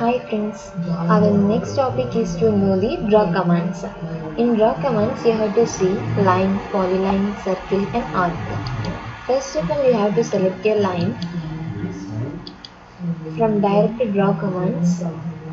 Hi friends, our next topic is to know the draw commands. In draw commands, you have to see line, polyline, circle and arc. First of all, you have to select a line from direct draw commands.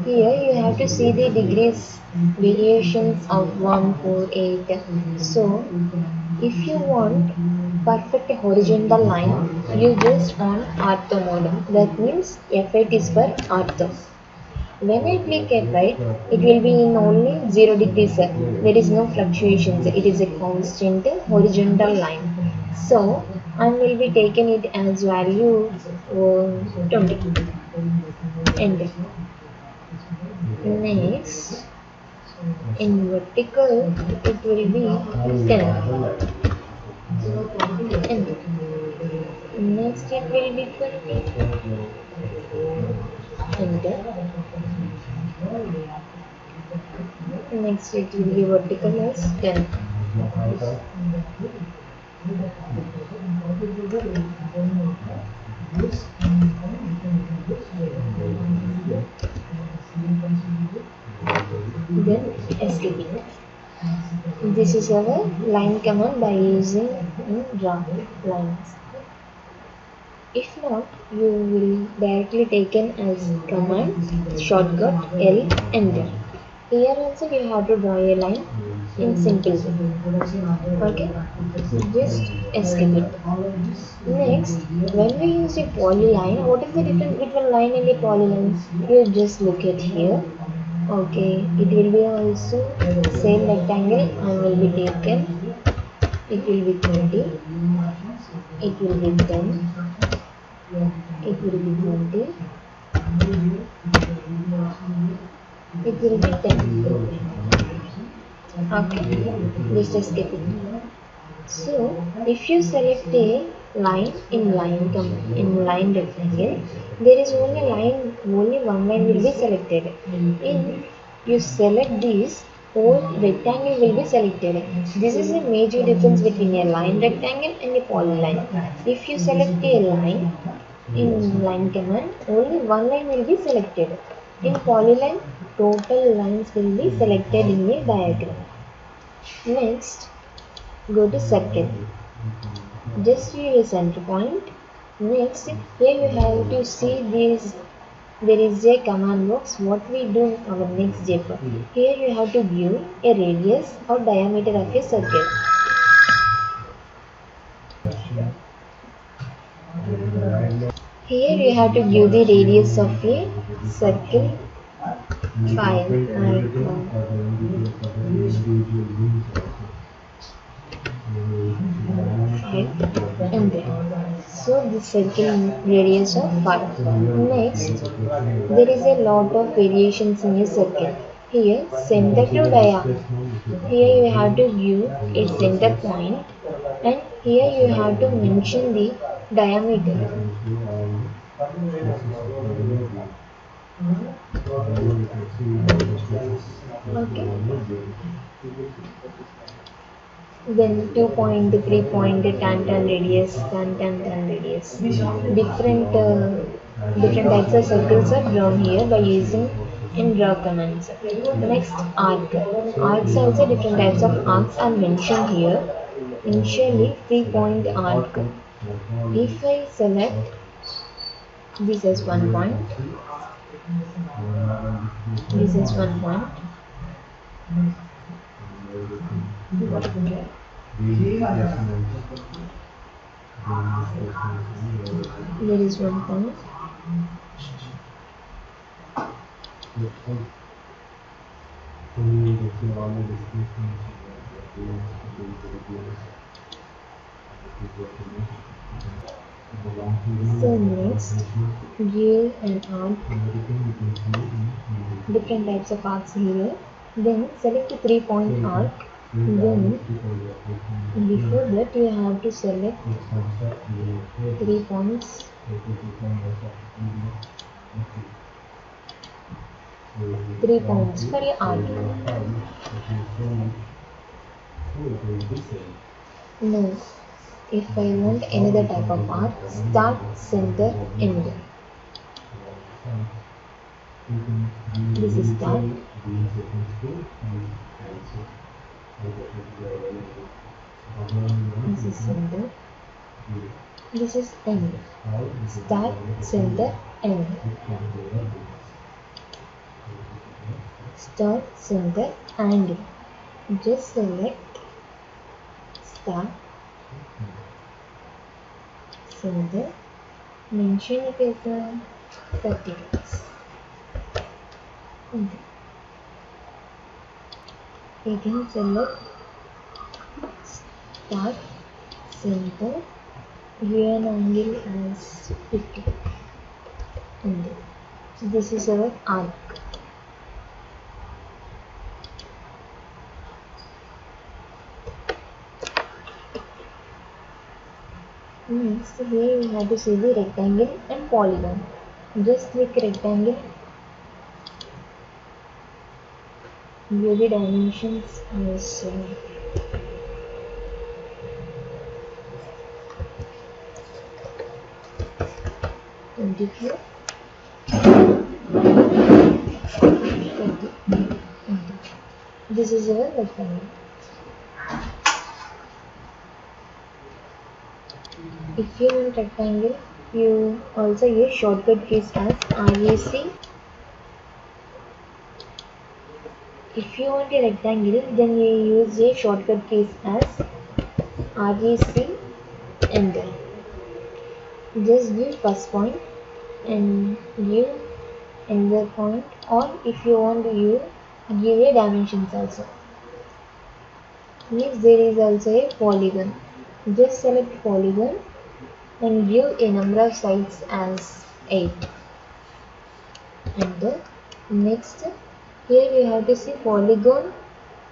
Here you have to see the degrees variations of 1, 4, 8. So, if you want perfect horizontal line, you just on ortho mode. That means F8 is for ortho. When I click F8, it will be in only 0 degrees. There is no fluctuations. It is a constant horizontal line. So I will be taking it as value 20. Enter. Next, in vertical, it will be 10. Enter. Next, it will be 20. Enter. Next, it will be vertical as 10. Then escape it. This is our line command by using draw lines. If not, you will directly taken as command shortcut L enter. Here also you have to draw a line in simple way. Okay, just escape it. Next, when we use a polyline, what is the difference between line and a polyline? You just look at here. Okay, it will be also same rectangle and will be taken. It will be 20. It will be 10. It will be 20. It will be 10. Okay, just escape it. So, if you select a line in line rectangle, there is only one line will be selected. If you select this, whole rectangle will be selected. This is a major difference between a line rectangle and a polyline. If you select a line in line command, only one line will be selected. In polyline, total lines will be selected in a diagram. Next, go to circle. Just use a center point. Next, here you have to see this. There is a command box. What we do in our next step. Here you have to give a radius or diameter of a circle. Here you have to give the radius of a circle 5 and there. So the circle radius of 5. Next, there is a lot of variations in a circle. Here, center to dia. Here you have to give a center point, and here you have to mention the diameter. Okay. Then 2 point, 3 point, tan radius, tan radius. Different types of circles are drawn here by using in draw commands. Next, arc. Arcs also different types of arcs are mentioned here. Initially, 3 point arc. If I select this is 1 point, this is 1 point. There is 1 point. So next, give an arc, different types of arcs here. Then select the 3 point arc. Then before that you have to select 3 points. 3 points for your arc. Now, if I want another type of arc, start, center, end. This is start. This is center. This is end. Start, center, end. Start, center, and just select start, center, mention it as a 30 days. Again select start, center, give an angle as 50. And this is our arc. Next, here you have to see the rectangle and polygon. Just click rectangle, view the dimensions as 24, 20. This is our rectangle. If you want rectangle, you also use shortcut keys as REC. If you want a rectangle, then you use a shortcut keys as REC, enter. Just give first point and give another point, or if you want to give a dimensions also. Next, there is also a polygon. Just select polygon and give a number of sides as 8. Enter. Next, here you have to see polygon,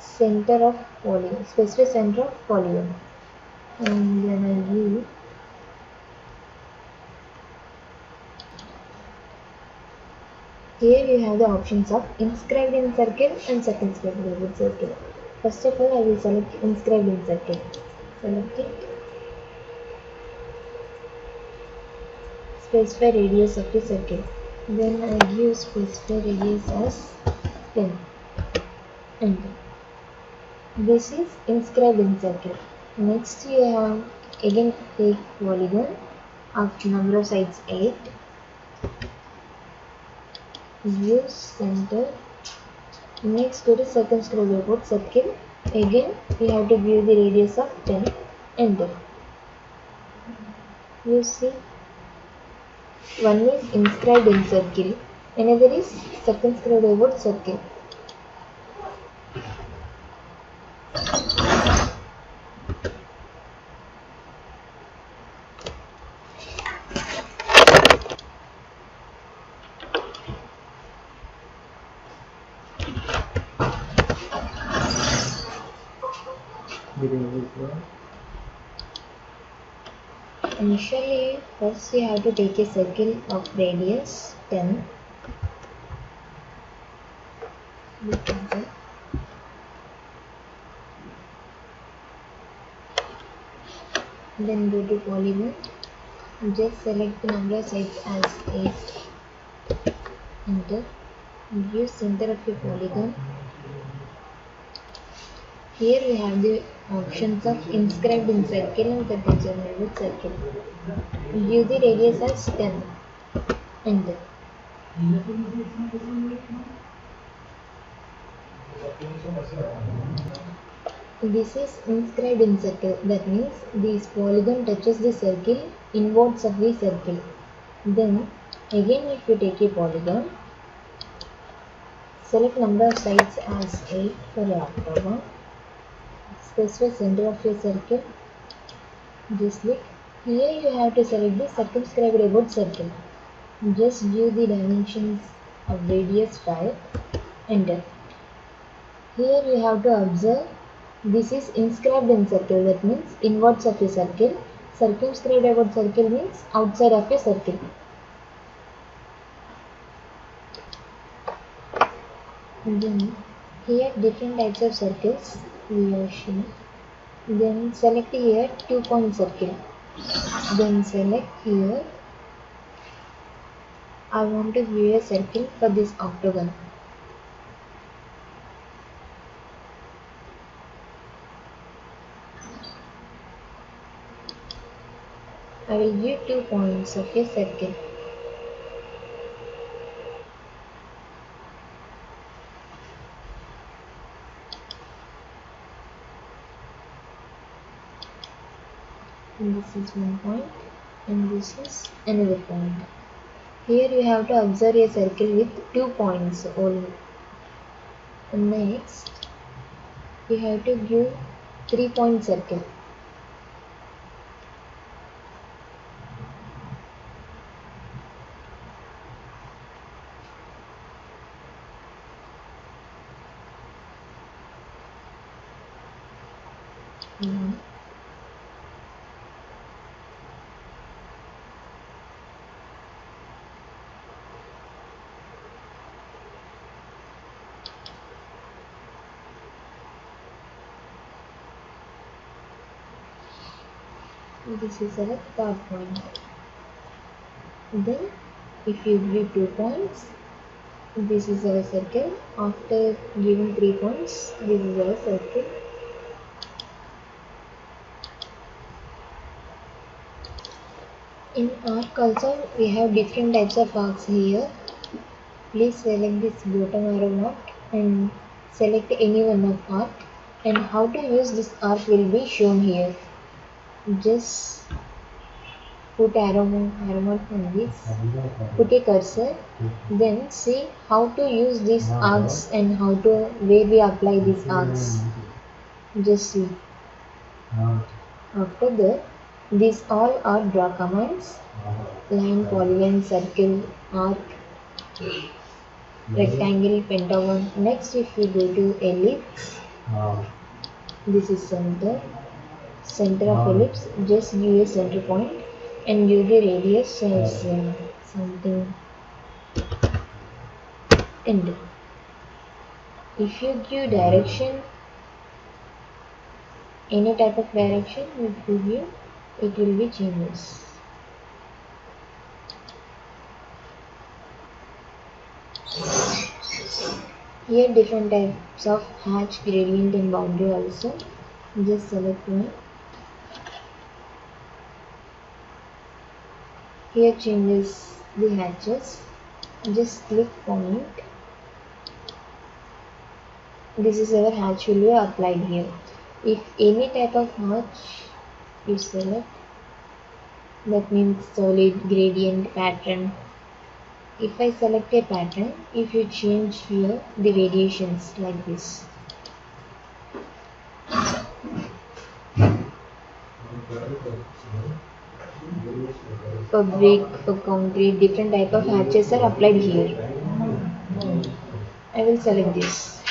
center of polygon, specific center of polygon, and then I give here you have the options of inscribed in circle and circumscribed in circle. First of all, I will select inscribed in circle. Select it. Specify radius of the circle. Then I give specify radius as 10. Enter. This is inscribed in circle. Next, you have again take polygon of number of sides 8. View center. Next, go to circumscribe about circle. Again, you have to give the radius of 10. Enter. You see, one is inscribed in circle, another is circumscribed about circle. Initially, first you have to take a circle of radius 10. Then go to polygon. Just select the number of sides as 8. Enter. View center of your polygon. Here we have the options of inscribed in circle and circumscribed with circle. View the radius as 10. Enter. This is inscribed in circle. That means this polygon touches the circle, inwards of the circle. Then again, if you take a polygon, select number of sides as 8 for your octagon. Specify center of your circle. Just click. Here you have to select the circumscribed about circle. Just view the dimensions of radius 5. Enter. Here you have to observe this is inscribed in circle. That means inwards of a circle. Circumscribed about circle means outside of a circle. Then here different types of circles we are shown. Then select here 2-point circle. Then select here I want to view a circle for this octagon. I will view 2 points of a circle. And this is one point and this is another point. Here you have to observe a circle with 2 points only. And next you have to view 3-point circle. This is our third point. Then if you view 2 points, this is our circle. After giving 3 points, this is our circle. In arc also we have different types of arcs here. Please select this bottom arrow mark and select any one of arc, and how to use this arc will be shown here. Just put arrow mark on this, put a cursor, then see how to use these arcs and where we apply these arcs. Just see. After that, these all are draw commands: line, polygon, circle, arc, rectangle, pentagon. Next, if you go to ellipse, this is center of ellipse. Just give a center point and give the radius as something end. If you give direction, any type of direction, if you give, it will be changes. Here different types of hatch, gradient and boundary also. Just select one. Here changes the hatches. Just click point. This is our hatch will be applied here. If any type of hatch you select, that means solid, gradient, pattern. If I select a pattern, if you change here the variations like this. For brick, for concrete, different type of hatches are applied here. I will select this.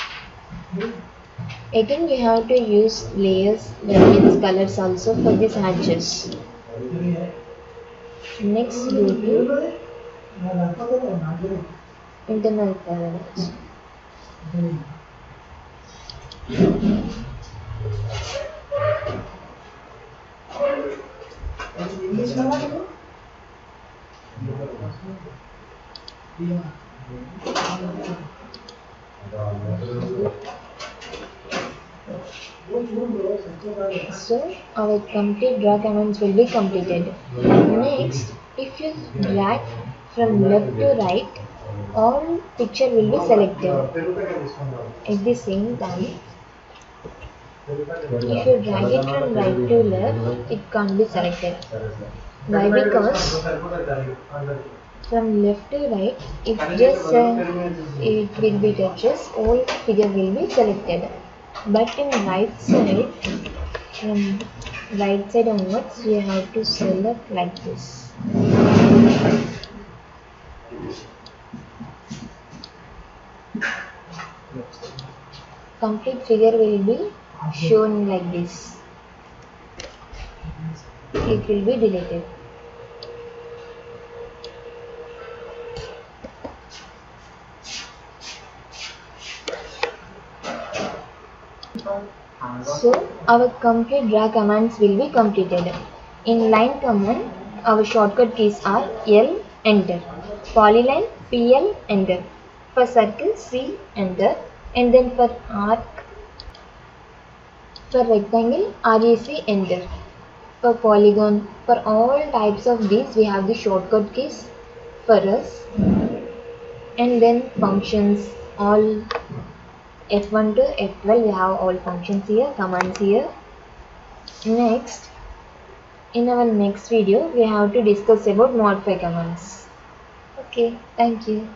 Again you have to use layers, that means colors also for these hatches. Next go to internal colors. So our complete drag commands will be completed. Next, if you drag from left to right, all picture will be selected. At the same time, if you drag it from right to left, it can't be selected. Why? Because from left to right, if just it will be touches, all figure will be selected. But in right side, from right side onwards, you have to select like this. Complete figure will be shown like this. It will be deleted. So our complete drag commands will be completed. In line command, our shortcut keys are L, enter. Polyline, PL, enter. For circle, C, enter. And then for arc, for rectangle, REC, enter. For polygon, for all types of these, we have the shortcut keys for us. And then functions, all F1 to F12, we have all functions here, commands here. Next, in our next video, we have to discuss about modify commands. Okay, thank you.